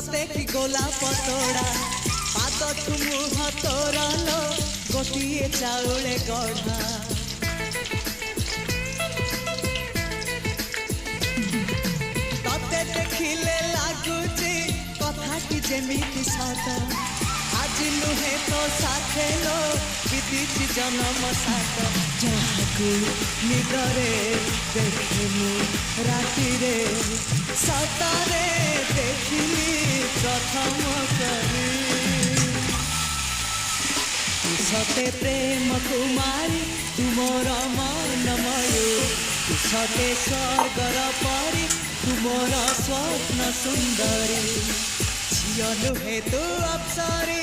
सते कि गोलाप तोड़ा पाद मुह तोरा लो गोटे चाउले गढ़ा तते देखिले लगुची कथाटी जेमिति सत आज नुहे तो साथे लो विदिची जन्म साथ जहाकू निदरे देखिमु राति रे सतारे देखिली प्रथम करी सते प्रेम कुमारी तुमर मनमय सते स्वर्गर परी तुमर स्वप्न सुंदरी झियो नुहे तू अप्सरी